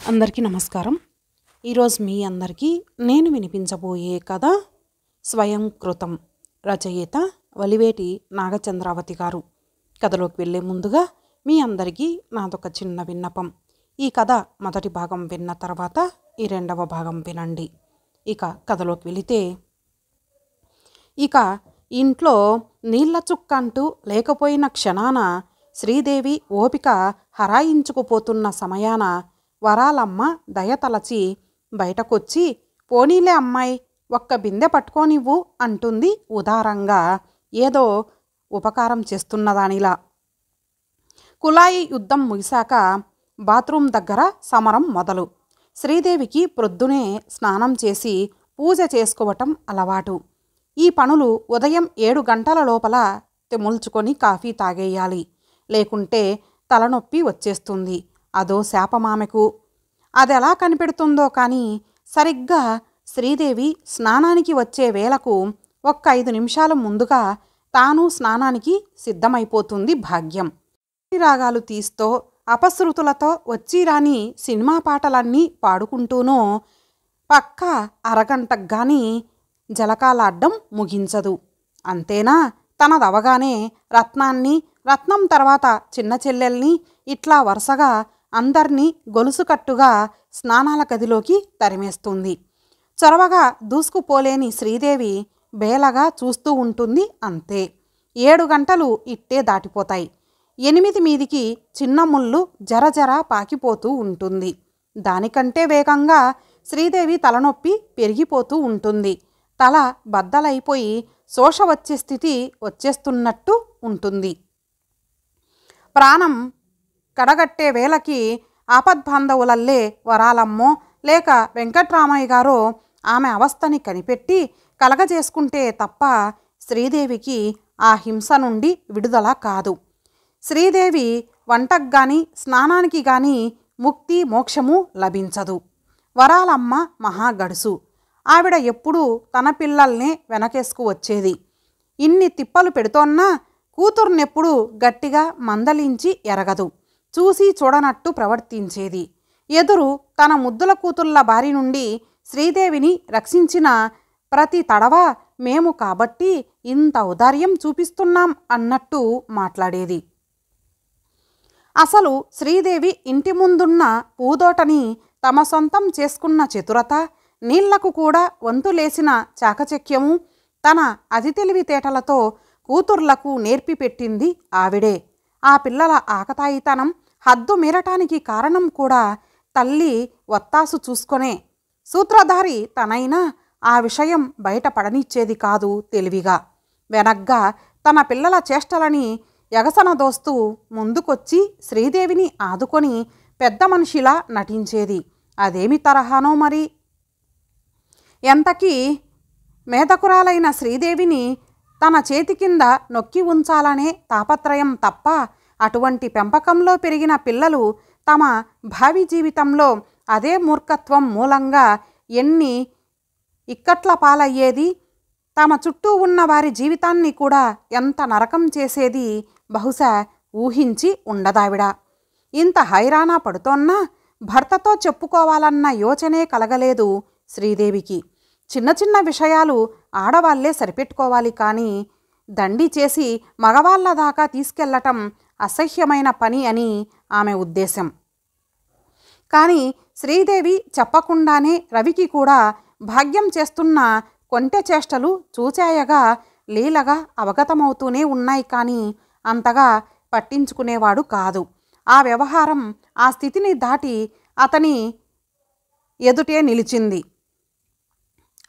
అందరికీ నమస్కారం. ఈరోజు మీ అందరికీ నేను వినిపించబోయే కథ స్వయం కృతం. రచయిత వలివేటి నాగచంద్రావతి గారు. కథలోకి వెళ్ళే ముందుగా మీ అందరికీ నాదొక చిన్న విన్నపం. ఈ కథ మొదటి భాగం విన్న తర్వాత ఈ రెండవ భాగం వినండి. ఇక కథలోకి వెళితే, ఇక ఇంట్లో నీళ్ల చుక్క అంటూ లేకపోయిన క్షణాన శ్రీదేవి ఓపిక హరాయించుకుపోతున్న సమయాన వరాలమ్మ దయతలచి బయటకొచ్చి, పోనీలే అమ్మాయి, ఒక్క బిందె పట్టుకోనివ్వు అంటుంది ఉదారంగా, ఏదో ఉపకారం చేస్తున్నదానిలా. కుళాయి యుద్ధం ముగిశాక బాత్రూం దగ్గర సమరం మొదలు. శ్రీదేవికి ప్రొద్దునే స్నానం చేసి పూజ చేసుకోవటం అలవాటు. ఈ పనులు ఉదయం 7 గంటల లోపల తెముల్చుకొని కాఫీ తాగేయాలి, లేకుంటే తలనొప్పి వచ్చేస్తుంది. అదో శాపమామెకు. అదెలా కనిపెడుతుందో కానీ సరిగ్గా శ్రీదేవి స్నానానికి వచ్చే వేళకు ఒక్క 5 నిమిషాలు ముందుగా తాను స్నానానికి సిద్ధమైపోతుంది భాగ్యం. రాగాలు తీస్తూ అపశృతులతో వచ్చిరాని సినిమా పాటలన్నీ పాడుకుంటూనో పక్క అరగంటకు గాని జలకాలాడ్డం ముగించదు. అంతేనా, తనదవగానే రత్నాన్ని, రత్నం తర్వాత చిన్న చెల్లెల్ని, ఇట్లా వరుసగా అందర్నీ గొలుసుకట్టుగా స్నానాల గదిలోకి తరిమేస్తుంది. చొరవగా దూసుకుపోలేని శ్రీదేవి బేలగా చూస్తూ ఉంటుంది. అంతే. 7 గంటలు ఇట్టే దాటిపోతాయి. 8 మీదికి చిన్న ముళ్ళు జరజర పాకిపోతూ ఉంటుంది. దానికంటే వేగంగా శ్రీదేవి తలనొప్పి పెరిగిపోతూ ఉంటుంది. తల బద్దలైపోయి శోష వచ్చే స్థితి వచ్చేస్తున్నట్టు ఉంటుంది. ప్రాణం కడగట్టే వేళకి ఆపద్బాంధవులల్లే వరాలమ్మో లేక వెంకట్రామయ్య గారో ఆమె అవస్థని కనిపెట్టి కలగజేసుకుంటే తప్ప శ్రీదేవికి ఆ హింస నుండి విడుదల కాదు. శ్రీదేవి వంటకు గాని స్నానానికి గాని ముక్తి మోక్షము లభించదు. వరాలమ్మ మహాగడుసు. ఆవిడ ఎప్పుడూ తన పిల్లల్నే వెనకేసుకు వచ్చేది. ఇన్ని తిప్పలు పెడుతోన్నా కూతుర్నెప్పుడు గట్టిగా మందలించి ఎరగదు. చూసి చూడనట్టు ప్రవర్తించేది. ఎదురు తన ముద్దుల కూతుళ్ళ బారి నుండి శ్రీదేవిని రక్షించిన ప్రతి తడవ మేము కాబట్టి ఇంత ఔదార్యం చూపిస్తున్నాం అన్నట్టు మాట్లాడేది. అసలు శ్రీదేవి ఇంటి ముందున్న పూదోటని తమ సొంతం చేసుకున్న చతురత, నీళ్లకు కూడా వంతులేసిన చాకచక్యము తన అతి తెలివితేటలతో కూతుర్లకు నేర్పిపెట్టింది ఆవిడే. ఆ పిల్లల ఆకతాయితనం హద్దు మీరటానికి కారణం కూడా తల్లి వత్తాసు చూసుకొనే. సూత్రధారి తనైనా ఆ విషయం బయటపడనిచ్చేది కాదు తెలివిగా. వెనగ్గా తన పిల్లల చేష్టలని ఎగసనదోస్తూ ముందుకొచ్చి శ్రీదేవిని ఆదుకొని పెద్ద మనిషిలా నటించేది. అదేమి తరహానో మరి. ఎంతకీ మేధకురాలైన శ్రీదేవిని తన చేతి కింద నొక్కి ఉంచాలనే తాపత్రయం తప్ప అటువంటి పెంపకంలో పెరిగిన పిల్లలు తమ భావి జీవితంలో అదే మూర్ఖత్వం మూలంగా ఎన్ని ఇక్కట్ల పాలయ్యేది, తమ చుట్టూ ఉన్న వారి జీవితాన్ని కూడా ఎంత నరకం చేసేది బహుశా ఊహించి ఉండదావిడ. ఇంత హైరానా పడుతోన్నా భర్తతో చెప్పుకోవాలన్న యోచనే కలగలేదు శ్రీదేవికి. చిన్న చిన్న విషయాలు ఆడవాళ్లే సరిపెట్టుకోవాలి కానీ దండి చేసి మగవాళ్ల దాకా తీసుకెళ్లటం అసహ్యమైన పని అని ఆమె ఉద్దేశం. కానీ శ్రీదేవి చెప్పకుండానే రవికి కూడా భాగ్యం చేస్తున్న కొంటె చేష్టలు చూచాయగా లీలగా అవగతమవుతూనే ఉన్నాయి. కానీ అంతగా పట్టించుకునేవాడు కాదు. ఆ వ్యవహారం ఆ స్థితిని దాటి అతని ఎదుటే నిలిచింది.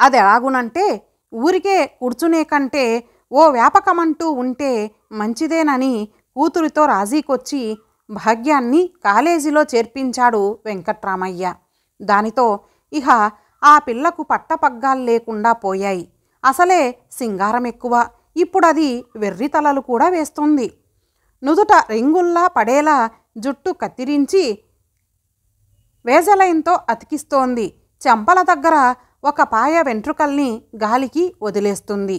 అది ఎలాగునంటే, ఊరికే కూర్చునే కంటే ఓ వ్యాపకమంటూ ఉంటే మంచిదేనని కూతురితో రాజీకొచ్చి భాగ్యాన్ని కాలేజీలో చేర్పించాడు వెంకట్రామయ్య. దానితో ఇహ ఆ పిల్లకు పట్టపగ్గాలు లేకుండా పోయాయి. అసలే సింగారం ఎక్కువ. ఇప్పుడది వెర్రితలలు కూడా వేస్తుంది. నుదుట రింగుల్లా పడేలా జుట్టు కత్తిరించి వేజలైన్తో అతికిస్తోంది. చెంపల దగ్గర ఒక పాయ వెంట్రుకల్ని గాలికి వదిలేస్తుంది.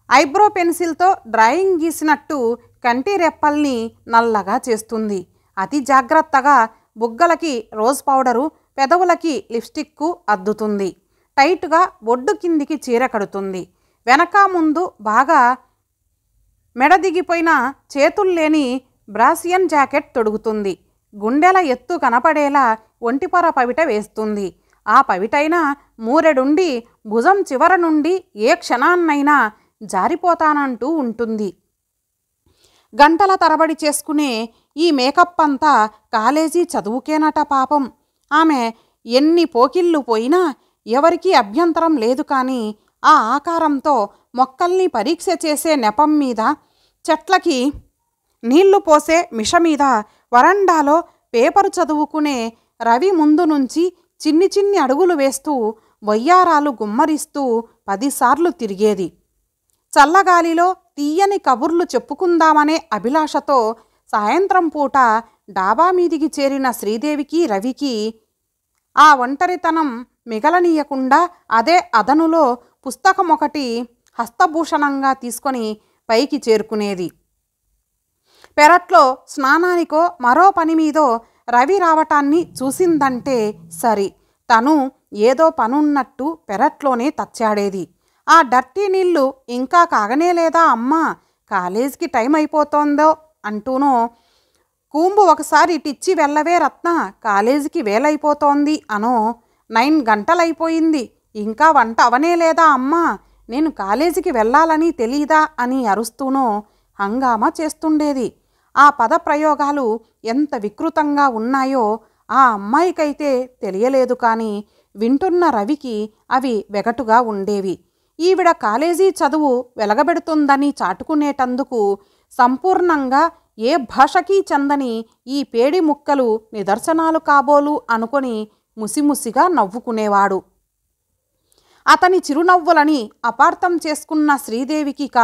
ఐబ్రో పెన్సిల్తో డ్రాయింగ్ గీసినట్టు కంటి రెప్పల్ని నల్లగా చేస్తుంది. అతి జాగ్రత్తగా బుగ్గలకి రోజ్ పౌడరు, పెదవులకి లిప్స్టిక్కు అద్దుతుంది. టైట్గా బొడ్డు కిందికి చీర కడుతుంది. వెనక ముందు బాగా మెడదిగిపోయిన చేతుల్లేని బ్రాసియన్ జాకెట్ తొడుగుతుంది. గుండెల ఎత్తు కనపడేలా ఒంటిపొర పవిట వేస్తుంది. ఆ పవిటైనా మూరెడుండి భుజం చివర నుండి ఏ క్షణాన్నైనా జారిపోతానంటూ ఉంటుంది. గంటల తరబడి చేసుకునే ఈ మేకప్ అంతా కాలేజీ చదువుకేనట పాపం. ఆమె ఎన్ని పోకిళ్ళు పోయినా ఎవరికీ అభ్యంతరం లేదు. కానీ ఆ ఆకారంతో మొక్కల్ని పరీక్ష చేసే నెపం మీద, చెట్లకి నీళ్లు పోసే మిష మీద, వరండాలో పేపరు చదువుకునే రవి ముందు నుంచి చిన్ని చిన్ని అడుగులు వేస్తూ వయ్యారాలు గుమ్మరిస్తూ 10 సార్లు తిరిగేది. చల్లగాలిలో తీయని కబుర్లు చెప్పుకుందామనే అభిలాషతో సాయంత్రం పూట డాబా మీదికి చేరిన శ్రీదేవికి రవికి ఆ ఒంటరితనం మిగలనీయకుండా అదే అదనులో పుస్తకం ఒకటి హస్తభూషణంగా తీసుకొని పైకి చేరుకునేది. పెరట్లో స్నానానికో మరో పని మీదో రవి రావటాన్ని చూసిందంటే సరి, తను ఏదో పనున్నట్టు పెరట్లోనే తచ్చాడేది. ఆ డర్టీ నీళ్ళు ఇంకా కాగనేలేదా అమ్మా, కాలేజీకి టైం అయిపోతోందో అంటూనో, కూంబు ఒకసారి ఇటిచ్చి వెళ్ళవే రత్న, కాలేజీకి వేలైపోతోంది అనో, 9 గంటలైపోయింది ఇంకా వంట అవనేలేదా అమ్మా, నేను కాలేజీకి వెళ్ళాలని తెలీదా అని అరుస్తూనో హంగామా చేస్తుండేది. ఆ పదప్రయోగాలు ఎంత వికృతంగా ఉన్నాయో ఆ అమ్మాయికైతే తెలియలేదు. కానీ వింటున్న రవికి అవి వెగటుగా ఉండేవి. ఈవిడ కాలేజీ చదువు వెలగబెడుతుందని చాటుకునేటందుకు సంపూర్ణంగా ఏ భాషకీ చెందని ఈ పేడి ముక్కలు నిదర్శనాలు కాబోలు అనుకొని ముసిముసిగా నవ్వుకునేవాడు. అతని చిరునవ్వులని అపార్థం చేసుకున్న శ్రీదేవికిక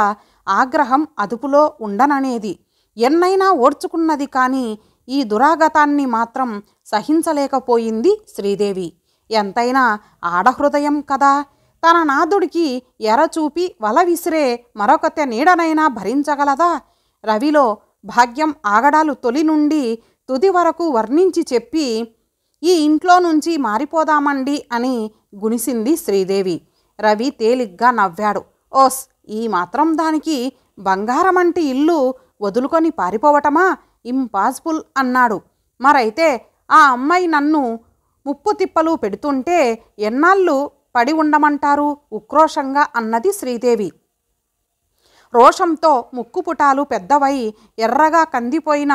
ఆగ్రహం అదుపులో ఉండననేది. ఎన్నైనా ఓర్చుకున్నది. కానీ ఈ దురాగతాన్ని మాత్రం సహించలేకపోయింది శ్రీదేవి. ఎంతైనా ఆడహృదయం కదా, తన నాదుడికి ఎరచూపి వల విసిరే మరొకతే నీడనైనా భరించగలదా? రవిలో భాగ్యం ఆగడాలు తొలి నుండి తుది వరకు వర్ణించి చెప్పి ఈ ఇంట్లో నుంచి మారిపోదామండి అని గునిసింది శ్రీదేవి. రవి తేలిగ్గా నవ్వాడు. ఓస్, ఈ మాత్రం దానికి బంగారమంటి ఇల్లు వదులుకొని పారిపోవటమా, ఇంపాసిబుల్ అన్నాడు. మరైతే ఆ అమ్మాయి నన్ను ముప్పు తిప్పలు పెడుతుంటే ఎన్నాళ్ళు పడి ఉండమంటారు, ఉక్రోషంగా అన్నది శ్రీదేవి. రోషంతో ముక్కుపుటాలు పెద్దవై ఎర్రగా కందిపోయిన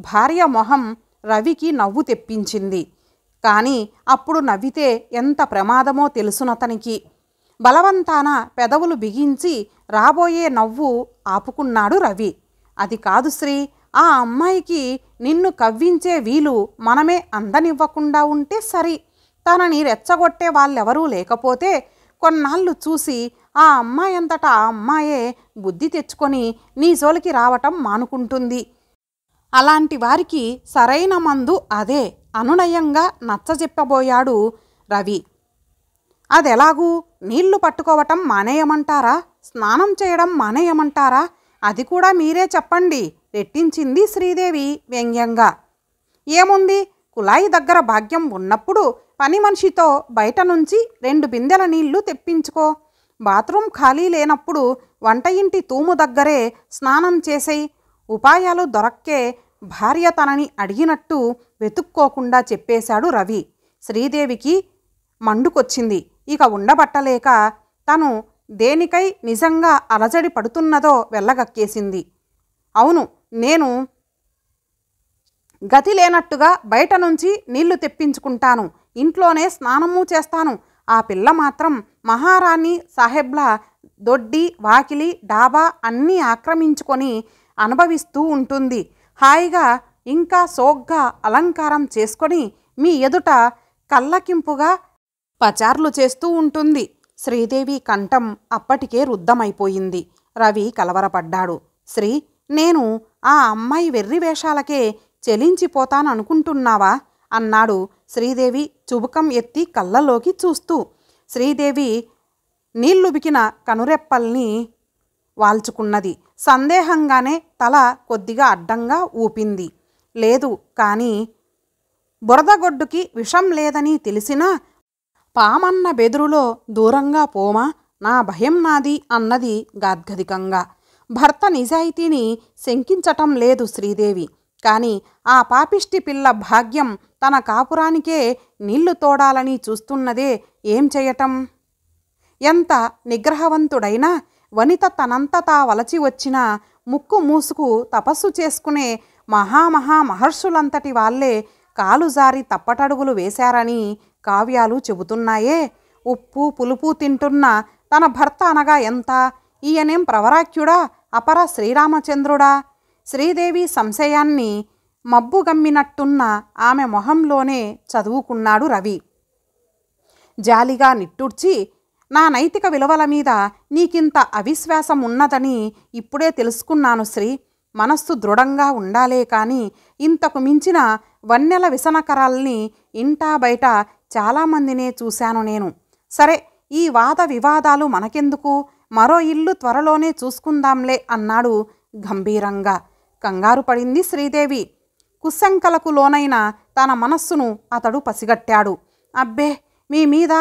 భార్య మొహం రవికి నవ్వు తెప్పించింది. కానీ అప్పుడు నవ్వితే ఎంత ప్రమాదమో తెలుసునతనికి. బలవంతాన పెదవులు బిగించి రాబోయే నవ్వు ఆపుకున్నాడు రవి. అది కాదు శ్రీ, ఆ అమ్మాయికి నిన్ను కవ్వించే వీలు మనమే అందనివ్వకుండా ఉంటే సరి. తనని రెచ్చగొట్టే వాళ్ళెవరూ లేకపోతే కొన్నాళ్ళు చూసి ఆ అమ్మాయి అంతటా ఆ అమ్మాయే బుద్ధి తెచ్చుకొని నీ జోలికి రావటం మానుకుంటుంది. అలాంటి వారికి సరైన మందు అదే అనునయంగా నచ్చజెప్పబోయాడు రవి. అదెలాగూ? నీళ్లు పట్టుకోవటం మానేయమంటారా, స్నానం చేయడం మానేయమంటారా? అది కూడా మీరే చెప్పండి రెట్టించింది శ్రీదేవి వ్యంగ్యంగా. ఏముంది, కుళాయి దగ్గర భాగ్యం ఉన్నప్పుడు పని మనిషితో బయట నుంచి 2 బిందెల నీళ్లు తెప్పించుకో. బాత్రూమ్ ఖాళీ లేనప్పుడు వంట ఇంటి తూము దగ్గరే స్నానం చేసేయి. ఉపాయాలు దొరక్కే భార్య తనని అడిగినట్టు వెతుక్కోకుండా చెప్పేశాడు రవి. శ్రీదేవికి మండుకొచ్చింది. ఇక ఉండబట్టలేక తను దేనికై నిజంగా అలజడి పడుతున్నదో వెళ్ళగక్కేసింది. అవును, నేను గతి లేనట్టుగా బయట నుంచి నీళ్లు తెప్పించుకుంటాను, ఇంట్లోనే స్నానము చేస్తాను. ఆ పిల్ల మాత్రం మహారాణి సాహెబ్లా దొడ్డి వాకిలి డాబా అన్నీ ఆక్రమించుకొని అనుభవిస్తూ ఉంటుంది. హాయిగా ఇంకా సోగ్గా అలంకారం చేసుకొని మీ ఎదుట కళ్ళకింపుగా పచార్లు చేస్తూ ఉంటుంది. శ్రీదేవి కంఠం అప్పటికే రుద్ధమైపోయింది. రవి కలవరపడ్డాడు. శ్రీ, నేను ఆ అమ్మాయి వెర్రి వేషాలకే చెలించిపోతాననుకుంటున్నావా అన్నాడు శ్రీదేవి చుబుకం ఎత్తి కళ్ళలోకి చూస్తూ. శ్రీదేవి నీళ్లుబికిన కనురెప్పల్ని వాల్చుకున్నది. సందేహంగానే తల కొద్దిగా అడ్డంగా ఊపింది. లేదు, కానీ బురదగొడ్డుకి విషం లేదని తెలిసినా పామన్న బెదురులో దూరంగా పోమా, నా భయం నాది అన్నది గాద్గదికంగా. భర్త నిజాయితీని శంకించటం లేదు శ్రీదేవి. కాని ఆ పాపిష్టి పిల్ల భాగ్యం తన కాపురానికే నీళ్లు తోడాలని చూస్తున్నదే ఏం చేయటం? ఎంత నిగ్రహవంతుడైనా వనిత తనంతటా వలచి వచ్చిన ముక్కు మూసుకు తపస్సు చేసుకునే మహర్షులంతటి వాళ్లే కాలుజారి తప్పటడుగులు వేశారని కావ్యాలు చెబుతున్నాయే. ఉప్పు పులుపు తింటున్న తన భర్త అనగా ఎంత? ఈయనేం ప్రవరాఖ్యుడా, అపర శ్రీరామచంద్రుడా? శ్రీదేవి సంశయాన్ని మబ్బుగమ్మినట్టున్న ఆమె మొహంలోనే చదువుకున్నాడు రవి. జాలిగా నిట్టూర్చి, నా నైతిక విలువల మీద నీకింత అవిశ్వాసం ఉన్నదని ఇప్పుడే తెలుసుకున్నాను శ్రీ. మనస్సు దృఢంగా ఉండాలే కాని ఇంతకు మించిన వన్నెల విసనకరాల్ని ఇంటా బయట చాలామందినే చూశాను నేను. సరే, ఈ వాద వివాదాలు మనకెందుకు, మరో ఇల్లు త్వరలోనే చూసుకుందాంలే అన్నాడు గంభీరంగా. కంగారు పడింది శ్రీదేవి. కుశంకలకు లోనైన తన మనస్సును అతడు పసిగట్టాడు. అబ్బే, మీ మీద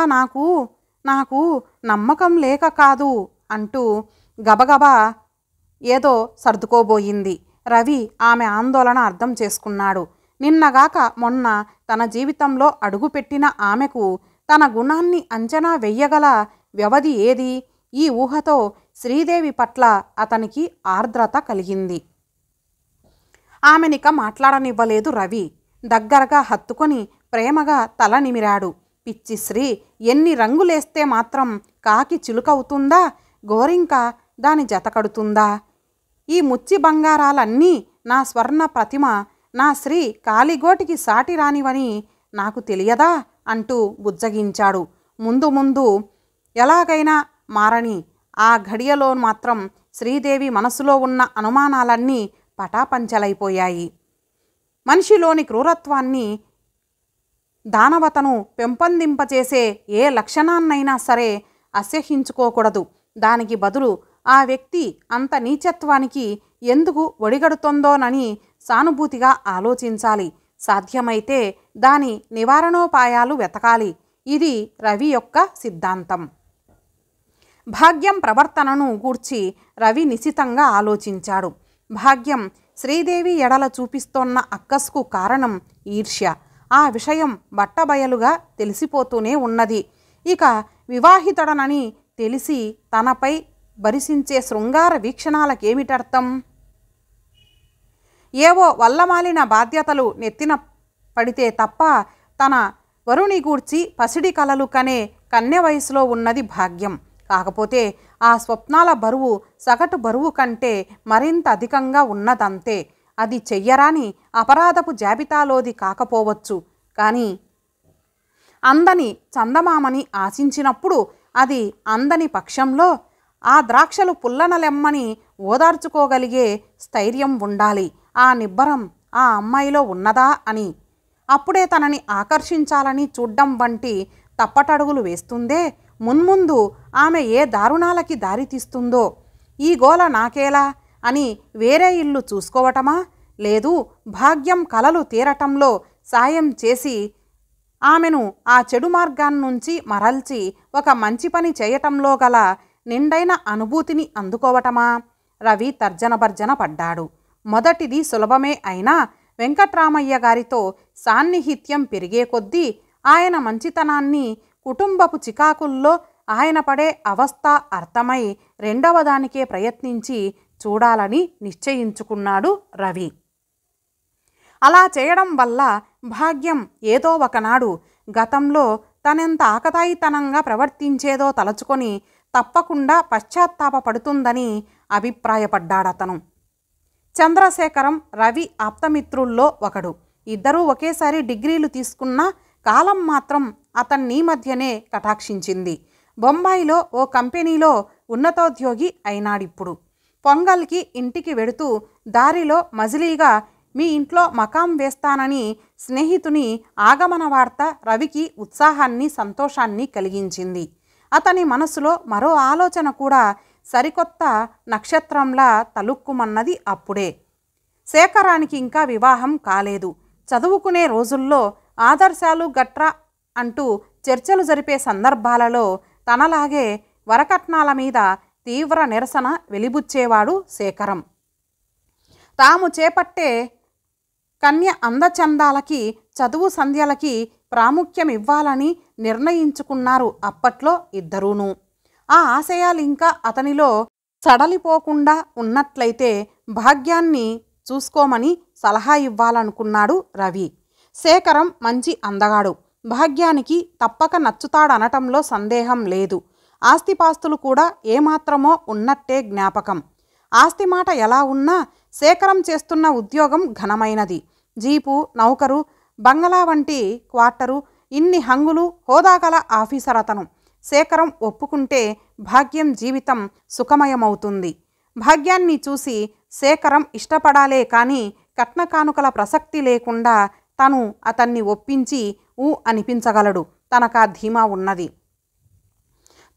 నాకు నమ్మకం లేక కాదు అంటూ గబగబా ఏదో సర్దుకోబోయింది. రవి ఆమె ఆందోళన అర్థం చేసుకున్నాడు. నిన్నగాక మొన్న తన జీవితంలో అడుగుపెట్టిన ఆమెకు తన గుణాన్ని అంచనా వెయ్యగల వ్యవధి ఏది? ఈ ఊహతో శ్రీదేవి పట్ల అతనికి ఆర్ద్రత కలిగింది. ఆమెనిక మాట్లాడనివ్వలేదు రవి. దగ్గరగా హత్తుకొని ప్రేమగా తల నిమిరాడు. పిచ్చి శ్రీ, ఎన్ని రంగులేస్తే మాత్రం కాకి చిలుకవుతుందా, గోరింక దాని జతకడుతుందా? ఈ ముచ్చి బంగారాలన్నీ నా స్వర్ణ ప్రతిమ, నా శ్రీ కాలిగోటికి సాటి రానివని నాకు తెలియదా అంటూ బుజ్జగించాడు. ముందు ముందు ఎలాగైనా మారని ఆ ఘడియలో మాత్రం శ్రీదేవి మనసులో ఉన్న అనుమానాలన్నీ పటాపంచలైపోయాయి. మనిషిలోని క్రూరత్వాన్ని, దానవతను పెంపొందింపచేసే ఏ లక్షణాన్నైనా సరే అసహ్యించుకోకూడదు. దానికి బదులు ఆ వ్యక్తి అంత నీచత్వానికి ఎందుకు ఒడిగడుతోందోనని సానుభూతిగా ఆలోచించాలి. సాధ్యమైతే దాని నివారణోపాయాలు వెతకాలి. ఇది రవి యొక్క సిద్ధాంతం. భాగ్యం ప్రవర్తనను గూర్చి రవి నిశితంగా ఆలోచించాడు. భాగ్యం శ్రీదేవి ఎడల చూపిస్తోన్న అక్కస్కు కారణం ఈర్ష్య. ఆ విషయం బట్టబయలుగా తెలిసిపోతూనే ఉన్నది. ఇక వివాహితుడనని తెలిసి తనపై బరిసించే శృంగార వీక్షణాలకేమిటర్థం? ఏవో వల్లమాలిన బాధ్యతలు నెత్తిన పడితే తప్ప తన వరుని గూర్చి పసిడి కలలు కనే కన్య వయసులో ఉన్నది భాగ్యం. కాకపోతే ఆ స్వప్నాల బరువు సగటు బరువు కంటే మరింత అధికంగా ఉన్నదంతే. అది చెయ్యరాని అపరాధపు జాబితాలోది కాకపోవచ్చు. కానీ అందని చందమామని ఆశించినప్పుడు అది అందని పక్షంలో ఆ ద్రాక్షలు పుల్లనలెమ్మని ఓదార్చుకోగలిగే స్థైర్యం ఉండాలి. ఆ నిబ్బరం ఆ అమ్మాయిలో ఉన్నదా అని. అప్పుడే తనని ఆకర్షించాలని చూడ్డం వంటి తప్పటడుగులు వేస్తుందే. మున్ముందు ఆమె ఏ దారుణాలకి దారితీస్తుందో. ఈ గోల నాకేలా అని వేరే ఇల్లు చూసుకోవటమా? లేదు, భాగ్యం కలలు తీరటంలో సాయం చేసి ఆమెను ఆ చెడు మార్గాన్నుంచి మరల్చి ఒక మంచి పని చేయటంలో గల నిండైన అనుభూతిని అందుకోవటమా? రవి తర్జనభర్జన పడ్డాడు. మొదటిది సులభమే అయినా వెంకట్రామయ్య గారితో సాన్నిహిత్యం పెరిగే కొద్దీ ఆయన మంచితనాన్ని, కుటుంబపు చికాకుల్లో ఆయన పడే అవస్థ అర్థమై రెండవదానికే ప్రయత్నించి చూడాలని నిశ్చయించుకున్నాడు రవి. అలా చేయడం వల్ల భాగ్యం ఏదో ఒకనాడు గతంలో తనెంత ఆకతాయితనంగా ప్రవర్తించేదో తలచుకొని తప్పకుండా పశ్చాత్తాపపడుతుందని అభిప్రాయపడ్డాడతను. చంద్రశేఖరం రవి ఆప్తమిత్రుల్లో ఒకడు. ఇద్దరూ ఒకేసారి డిగ్రీలు తీసుకున్న కాలం మాత్రం అతన్ని మధ్యనే కటాక్షించింది. బొంబాయిలో ఓ కంపెనీలో ఉన్నతోద్యోగి అయినాడిప్పుడు. పొంగల్కి ఇంటికి వెడుతూ దారిలో మజిలీగా మీ ఇంట్లో మకాం వేస్తానని స్నేహితుని ఆగమన వార్త రవికి ఉత్సాహాన్ని, సంతోషాన్ని కలిగించింది. అతని మనసులో మరో ఆలోచన కూడా సరికొత్త నక్షత్రంలా తలుక్కుమన్నది అప్పుడే. శేఖరానికి ఇంకా వివాహం కాలేదు. చదువుకునే రోజుల్లో ఆదర్శాలు గట్రా అంటూ చర్చలు జరిపే సందర్భాలలో తనలాగే వరకట్నాల మీద తీవ్ర నిరసన వెలిబుచ్చేవాడు శేఖరం. తాము చేపట్టే కన్య అందచందాలకి, చదువు సంధ్యలకి ప్రాముఖ్యం ఇవ్వాలని నిర్ణయించుకున్నారు అప్పట్లో ఇద్దరూను. ఆ ఆశయాలు ఇంకా అతనిలో సడలిపోకుండా ఉన్నట్లయితే భాగ్యాన్ని చూసుకోమని సలహా ఇవ్వాలనుకున్నాడు రవి. శేఖరం మంచి అందగాడు, భాగ్యానికి తప్పక నచ్చుతాడనటంలో సందేహం లేదు. ఆస్తిపాస్తులు కూడా ఏమాత్రమో ఉన్నట్టే జ్ఞాపకం. ఆస్తి మాట ఎలా ఉన్నా శేఖరం చేస్తున్న ఉద్యోగం ఘనమైనది. జీపు, నౌకరు, బంగళా వంటి క్వార్టరు, ఇన్ని హంగులు, హోదాగల ఆఫీసర్ అతను. శేఖరం ఒప్పుకుంటే భాగ్యం జీవితం సుఖమయమవుతుంది. భాగ్యాన్ని చూసి శేఖరం ఇష్టపడాలే కానీ కట్నకానుకల ప్రసక్తి లేకుండా తను అతన్ని ఒప్పించి ఊ అనిపించగలడు. తనకా ధీమా ఉన్నది.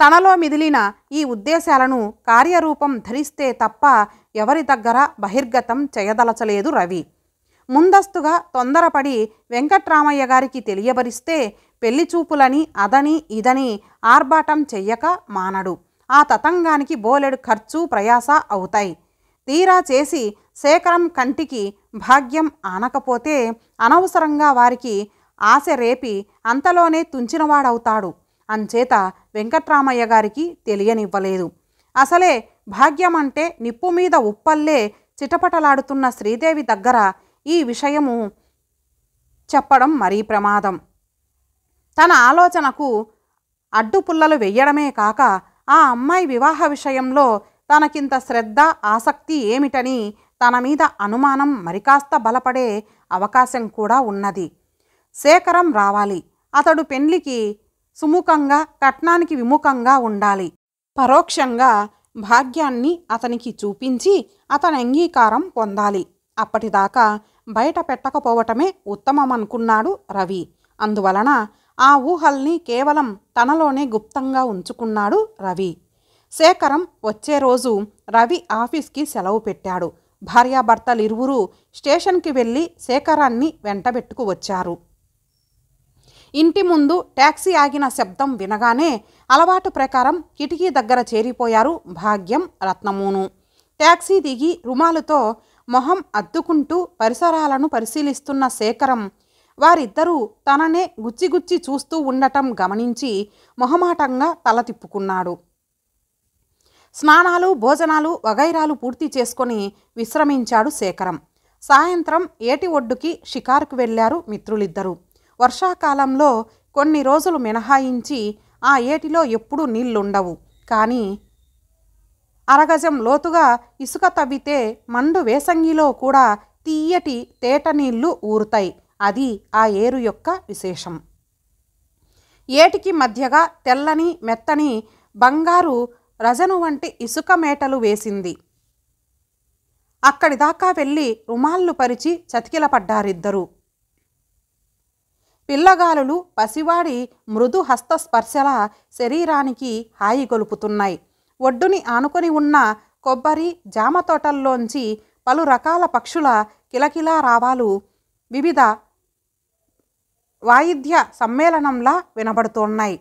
తనలో మిదిలిన ఈ ఉద్దేశాలను కార్యరూపం ధరిస్తే తప్ప ఎవరి దగ్గర బహిర్గతం చేయదలచలేదు రవి. ముందస్తుగా తొందరపడి వెంకట్రామయ్య గారికి తెలియబరిస్తే పెళ్లి చూపులని అదని ఇదని ఆర్భాటం చెయ్యక మానడు. ఆ తతంగానికి బోలెడు ఖర్చు ప్రయాస అవుతాయి. తీరా చేసి శేఖరం కంటికి భాగ్యం ఆనకపోతే అనవసరంగా వారికి ఆశ రేపి అంతలోనే తుంచినవాడవుతాడు. అంచేత వెంకట్రామయ్య గారికి తెలియనివ్వలేదు. అసలే భాగ్యం అంటే నిప్పు మీద ఉప్పల్లే చిటపటలాడుతున్న శ్రీదేవి దగ్గర ఈ విషయము చెప్పడం మరీ ప్రమాదం. తన ఆలోచనకు అడ్డుపుల్లలు వెయ్యడమే కాక ఆ అమ్మాయి వివాహ విషయంలో తనకింత శ్రద్ధ, ఆసక్తి ఏమిటని తన మీద అనుమానం మరికాస్త బలపడే అవకాశం కూడా ఉన్నది. శేఖరం రావాలి. అతడు పెళ్లికి సుముఖంగా, కట్నానికి విముఖంగా ఉండాలి. పరోక్షంగా భాగ్యాన్ని అతనికి చూపించి అతని అంగీకారం పొందాలి. అప్పటిదాకా బయట పెట్టకపోవటమే ఉత్తమమనుకున్నాడు రవి. అందువలన ఆ ఊహల్ని కేవలం తనలోనే గుప్తంగా ఉంచుకున్నాడు రవి. శేఖరం వచ్చే రోజు రవి ఆఫీస్కి సెలవు పెట్టాడు. భార్యాభర్తలిరువురూ స్టేషన్కి వెళ్ళి శేఖరాన్ని వెంటబెట్టుకు వచ్చారు. ఇంటి ముందు ట్యాక్సీ ఆగిన శబ్దం వినగానే అలవాటు ప్రకారం కిటికీ దగ్గర చేరిపోయారు భాగ్యం, రత్నమును. ట్యాక్సీ దిగి రుమాలుతో మొహం అద్దుకుంటూ పరిసరాలను పరిశీలిస్తున్న శేఖరం వారిద్దరూ తననే గుచ్చిగుచ్చి చూస్తూ ఉండటం గమనించి మొహమాటంగా తల తిప్పుకున్నాడు. స్నానాలు, భోజనాలు వగైరాలు పూర్తి చేసుకొని విశ్రమించాడు శేఖరం. సాయంత్రం ఏటి ఒడ్డుకి షికారుకు వెళ్ళారు మిత్రులిద్దరూ. వర్షాకాలంలో కొన్ని రోజులు మినహాయించి ఆ ఏటిలో ఎప్పుడూ నీళ్లుండవు. కానీ అరగజం లోతుగా ఇసుక తవ్వితే మండు వేసంగిలో కూడా తీయటి తేట నీళ్లు ఊరుతాయి. అది ఆ ఏరు యొక్క విశేషం. ఏటికి మధ్యగా తెల్లని మెత్తని బంగారు రజను వంటి ఇసుక మేటలు వేసింది. అక్కడిదాకా వెళ్ళి రుమాళ్ళు పరిచి చతికిలపడ్డారిద్దరూ. పిల్లగాలులు పసివాడి మృదు హస్తస్పర్శల శరీరానికి హాయి గొలుపుతున్నాయి. ఒడ్డుని ఆనుకొని ఉన్న కొబ్బరి, జామ తోటల్లోంచి పలు రకాల పక్షుల కిలకిలా రావాలు వివిధ వాయిద్య సమ్మేళనంలా వినబడుతున్నాయి.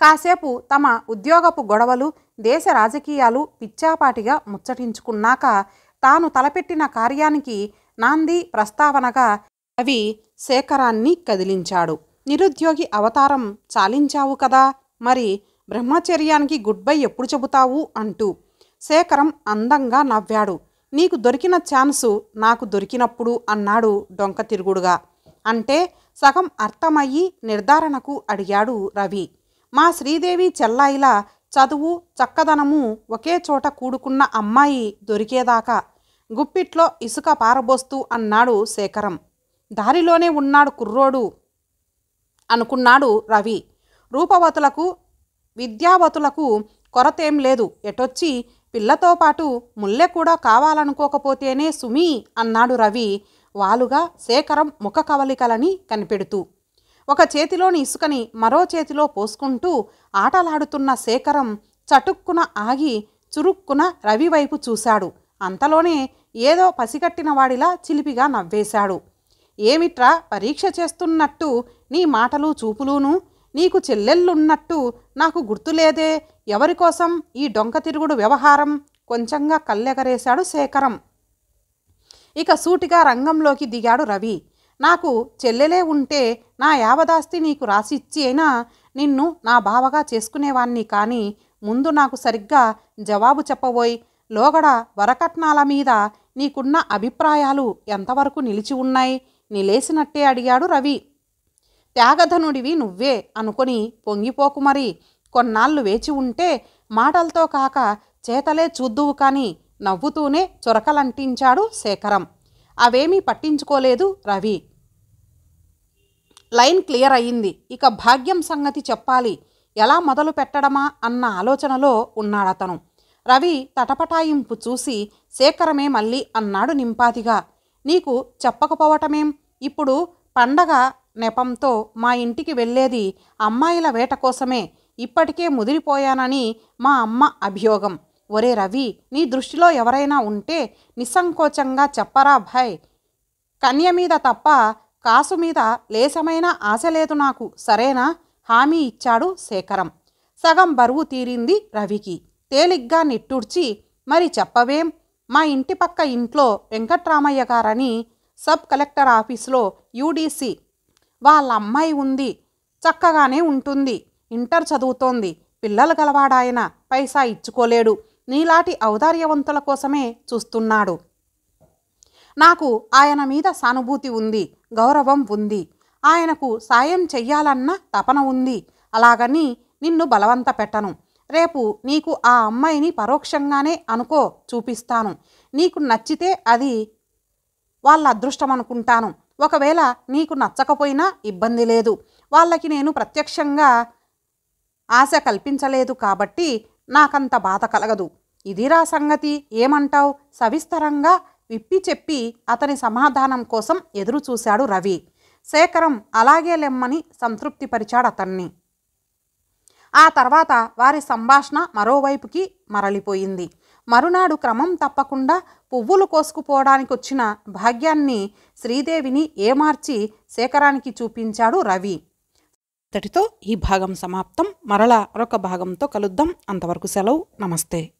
కాసేపు తమ ఉద్యోగపు గొడవలు, దేశ రాజకీయాలు పిచ్చాపాటిగా ముచ్చటించుకున్నాక తాను తలపెట్టిన కార్యానికి నాంది ప్రస్తావనగా రవి శేఖరాన్ని కదిలించాడు. నిరుద్యోగి అవతారం చాలించావు కదా, మరి బ్రహ్మచర్యానికి గుడ్ బై ఎప్పుడు చెబుతావు అంటూ. శేఖరం అందంగా నవ్వాడు. నీకు దొరికిన ఛాన్సు నాకు దొరికినప్పుడు అన్నాడు డొంక తిరుగుడుగా. అంటే సగం అర్థమయ్యి నిర్ధారణకు అడిగాడు రవి. మా శ్రీదేవి చెల్లాయిల చదువు, చక్కదనము ఒకే చోట కూడుకున్న అమ్మాయి దొరికేదాకా గుప్పిట్లో ఇసుక పారబోస్తూ అన్నాడు శేఖరం. దారిలోనే ఉన్నాడు కుర్రోడు అనుకున్నాడు రవి. రూపవతులకు, విద్యావతులకు కొరతేం లేదు. ఎటొచ్చి పిల్లతో పాటు ముల్లె కూడా కావాలనుకోకపోతేనే సుమీ అన్నాడు రవి వాలుగా శేఖరం ముఖ కవలికలని కనిపెడుతూ. ఒక చేతిలోని ఇసుకని మరో చేతిలో పోసుకుంటూ ఆటలాడుతున్న శేఖరం చటుక్కున ఆగి చురుక్కున రవి వైపు చూశాడు. అంతలోనే ఏదో పసిగట్టిన వాడిలా చిలిపిగా నవ్వేశాడు. ఏమిట్రా పరీక్ష చేస్తున్నట్టు నీ మాటలు చూపులూను? నీకు చెల్లెళ్ళున్నట్టు నాకు గుర్తులేదే. ఎవరికోసం ఈ డొంక తిరుగుడు వ్యవహారం? కొంచెంగా కళ్ళెగరేశాడు శేఖరం. ఇక సూటిగా రంగంలోకి దిగాడు రవి. నాకు చెల్లెలే ఉంటే నా యావదాస్తి నీకు రాసిచ్చి అయినా నిన్ను నా బావగా చేసుకునేవాణ్ణి. కానీ ముందు నాకు సరిగ్గా జవాబు చెప్పబోయ్. లోగడ వరకట్నాల మీద నీకున్న అభిప్రాయాలు ఎంతవరకు నిలిచి ఉన్నాయి? నిలేసినట్టే అడిగాడు రవి. త్యాగధనుడివి నువ్వే అనుకొని పొంగిపోకు మరి. కొన్నాళ్ళు వేచి ఉంటే మాటలతో కాక చేతలే చూద్దువు కానీ నవ్వుతూనే చొరకలంటించాడు శేఖరం. అవేమీ పట్టించుకోలేదు రవి. లైన్ క్లియర్ అయ్యింది. ఇక భాగ్యం సంగతి చెప్పాలి. ఎలా మొదలు పెట్టడమా అన్న ఆలోచనలో ఉన్నాడతను. రవి తటపటాయింపు చూసి శేఖరమే మళ్ళీ అన్నాడు నింపాతిగా. నీకు చెప్పకపోవటమేం? ఇప్పుడు పండగ నెపంతో మా ఇంటికి వెళ్ళేది అమ్మాయిల వేట కోసమే. ఇప్పటికే ముదిరిపోయానని మా అమ్మ అభియోగం. ఒరే రవి, నీ దృష్టిలో ఎవరైనా ఉంటే నిస్సంకోచంగా చెప్పరా భాయ్. కన్య మీద తప్ప కాసు మీద లేసమైన ఆశ లేదు నాకు, సరేనా? హామీ ఇచ్చాడు శేఖరం. సగం బరువు తీరింది రవికి. తేలిగ్గా నిట్టూర్చి, మరి చెప్పవేం? మా ఇంటి పక్క ఇంట్లో వెంకట్రామయ్య గారని సబ్ కలెక్టర్ ఆఫీసులో యూడీసీ వాళ్ళ అమ్మాయి ఉంది. చక్కగానే ఉంటుంది. ఇంటర్ చదువుతోంది. పిల్లలు గలవాడాయన. పైసా ఇచ్చుకోలేడు. నీలాంటి ఔదార్యవంతుల కోసమే చూస్తున్నాడు. నాకు ఆయన మీద సానుభూతి ఉంది, గౌరవం ఉంది. ఆయనకు సాయం చెయ్యాలన్న తపన ఉంది. అలాగని నిన్ను బలవంత పెట్టను. రేపు నీకు ఆ అమ్మాయిని పరోక్షంగానే అనుకో చూపిస్తాను. నీకు నచ్చితే అది వాళ్ళ అదృష్టం అనుకుంటాను. ఒకవేళ నీకు నచ్చకపోయినా ఇబ్బంది లేదు. వాళ్ళకి నేను ప్రత్యక్షంగా ఆశ కల్పించలేదు కాబట్టి నాకంత బాధ కలగదు. ఇదిరా సంగతి. ఏమంటావు? సవిస్తరంగా విప్పి చెప్పి అతని సమాధానం కోసం ఎదురు చూశాడు రవి. శేఖరం అలాగే లెమ్మని సంతృప్తిపరిచాడు అతన్ని. ఆ తర్వాత వారి సంభాషణ మరోవైపుకి మరలిపోయింది. మరునాడు క్రమం తప్పకుండా పువ్వులు కోసుకుపోవడానికొచ్చిన భాగ్యాన్ని, శ్రీదేవిని ఏమార్చి శేఖరానికి చూపించాడు రవి. ఇంతటితో ఈ భాగం సమాప్తం. మరలా మరొక భాగంతో కలుద్దాం. అంతవరకు సెలవు. నమస్తే.